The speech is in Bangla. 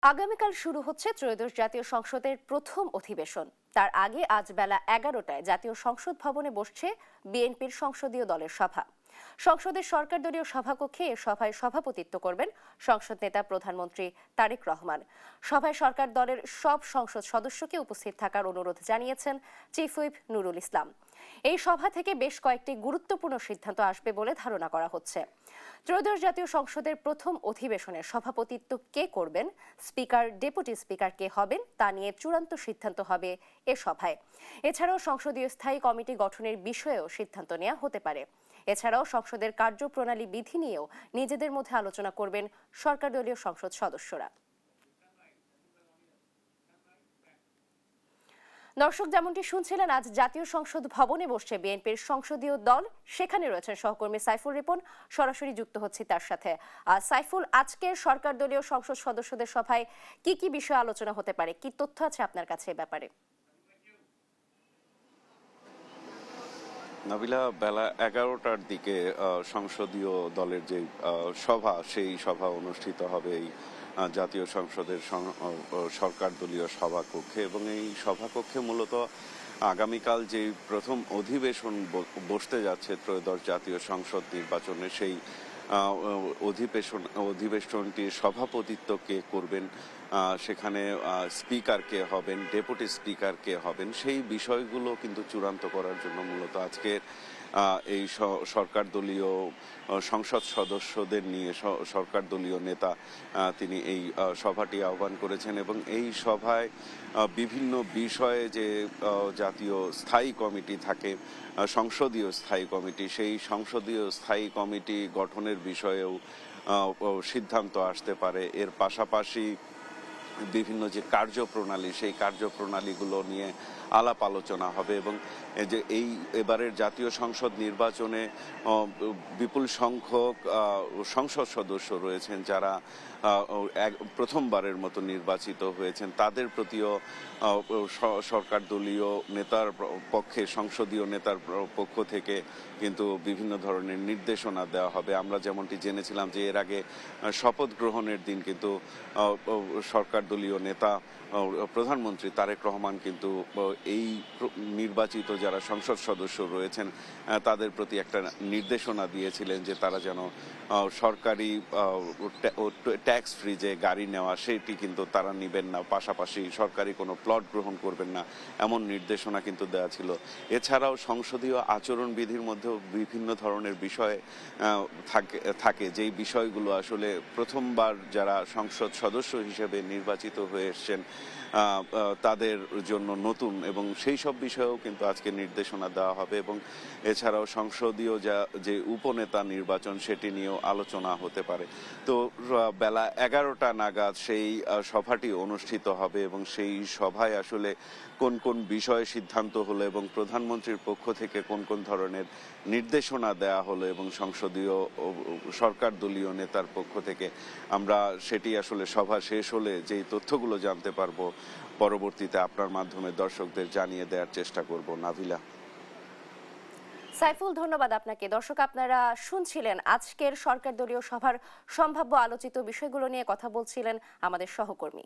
আগামীকাল শুরু হচ্ছে ত্রয়োদশ জাতীয় সংসদের প্রথম অধিবেশন। তার আগে আজ বেলা 11টায় জাতীয় সংসদ ভবনে বসছে বিএনপির সংসদীয় দলের সভা। সংসদের সরকার দলীয় সভাকক্ষে এ সভায় সভাপতিত্ব করবেন সংসদ নেতা প্রধানমন্ত্রী তারেক রহমান। সভায় সরকার দলের সব সংসদ সদস্যকে উপস্থিত থাকার অনুরোধ জানিয়েছেন চিফ হুইপ নুরুল ইসলাম। এই সভা থেকে বেশ কয়েকটি গুরুত্বপূর্ণ সিদ্ধান্ত আসবে বলে ধারণা করা হচ্ছে। ত্রয়োদশ জাতীয় সংসদের প্রথম অধিবেশনে সভাপতিত্ব কে করবেন, স্পিকার ডেপুটি স্পিকার কে হবেন তা নিয়ে চূড়ান্ত সিদ্ধান্ত হবে এ সভায়। এছাড়াও সংসদীয় স্থায়ী কমিটি গঠনের বিষয়েও সিদ্ধান্ত নেওয়া হতে পারে। এছাড়াও সংসদের কার্যপ্রণালী বিধি নিয়েও নিজেদের মধ্যে আলোচনা করবেন সরকার দলীয় সংসদ সদস্যরা। দর্শক, যেমনটি শুনছিলেন, আজ জাতীয় সংসদ ভবনে বসছে বিএনপির সংসদীয় দল। সেখানে রয়েছেন সহকর্মী সাইফুল রিপন, সরাসরি যুক্ত হচ্ছি তার সাথে। সাইফুল, আজকের সরকার দলীয় সংসদ সদস্যদের সভায় কি কি বিষয় আলোচনা হতে পারে, কি তথ্য আছে আপনার কাছে এ ব্যাপারে? নাবিলা, বেলা 11টার দিকে সংসদীয় দলের যে সভা, সেই সভা অনুষ্ঠিত হবে এই জাতীয় সংসদের সরকার দলীয় সভাকক্ষে। এবং এই সভাকক্ষে মূলত আগামীকাল যে প্রথম অধিবেশন বসতে যাচ্ছে ত্রয়োদশ জাতীয় সংসদ নির্বাচনে, সেই অধিবেশনটির সভাপতিত্ব কে করবেন, সেখানে স্পিকার কে হবেন, ডেপুটি স্পিকার কে হবেন, সেই বিষয়গুলো কিন্তু চূড়ান্ত করার জন্য মূলত আজকের এই সরকার দলীয় সংসদ সদস্যদের নিয়ে সরকার দলীয় নেতা তিনি এই সভাটি আহ্বান করেছেন। এবং এই সভায় বিভিন্ন বিষয়ে যে জাতীয় স্থায়ী কমিটি থাকে, সংসদীয় স্থায়ী কমিটি, সেই সংসদীয় স্থায়ী কমিটি গঠনের বিষয়েও সিদ্ধান্ত আসতে পারে। এর পাশাপাশি বিভিন্ন যে কার্যপ্রণালী, সেই কার্যপ্রণালীগুলো নিয়ে আলাপ আলোচনা হবে। এবং যে এবারের জাতীয় সংসদ নির্বাচনে বিপুল সংখ্যক সংসদ সদস্য রয়েছেন যারা প্রথমবারের মতো নির্বাচিত হয়েছেন, তাদের প্রতিও সরকার দলীয় নেতার পক্ষে, সংসদীয় নেতার পক্ষ থেকে কিন্তু বিভিন্ন ধরনের নির্দেশনা দেওয়া হবে। আমরা যেমনটি জেনেছিলাম যে এর আগে শপথ গ্রহণের দিন কিন্তু সরকার দলীয় নেতা প্রধানমন্ত্রী তারেক রহমান কিন্তু এই নির্বাচিত যারা সংসদ সদস্য রয়েছেন তাদের প্রতি একটা নির্দেশনা দিয়েছিলেন যে তারা যেন সরকারি ট্যাক্স ফ্রি যে গাড়ি নেওয়া, সেটি কিন্তু তারা নেবেন না, পাশাপাশি সরকারি কোনো প্লট গ্রহণ করবেন না, এমন নির্দেশনা কিন্তু দেওয়া ছিল। এছাড়াও সংসদীয় আচরণবিধির মধ্যেও বিভিন্ন ধরনের বিষয় থাকে যেই বিষয়গুলো আসলে প্রথমবার যারা সংসদ সদস্য হিসেবে নির্বাচিত হয়ে এসছেন তাদের জন্য নতুন, এবং সেই সব বিষয়েও কিন্তু আজকে নির্দেশনা দেওয়া হবে। এবং এছাড়াও সংসদীয় যে উপনেতা নির্বাচন, সেটি নিয়েও আলোচনা হতে পারে। তো বেলা 11টা নাগাদ সেই সভাটি অনুষ্ঠিত হবে এবং সেই সভায় আসলে কোন কোন বিষয়ে সিদ্ধান্ত হলো এবং প্রধানমন্ত্রীর পক্ষ থেকে কোন কোন ধরনের নির্দেশনা দেয়া হলো এবং সংসদীয় সরকার দলীয় নেতার পক্ষ থেকে, আমরা সেটি আসলে সভা শেষ হলে যেই তথ্যগুলো জানতে পারবো পরবর্তীতে আপনার মাধ্যমে দর্শকদের জানিয়ে দেওয়ার চেষ্টা করব। নাভিলা। সাইফুল, ধন্যবাদ আপনাকে। দর্শক, আপনারা শুনছিলেন আজকের সরকার দলীয় সভার সম্ভাব্য আলোচিত বিষয়গুলো নিয়ে কথা বলছিলেন আমাদের সহকর্মী।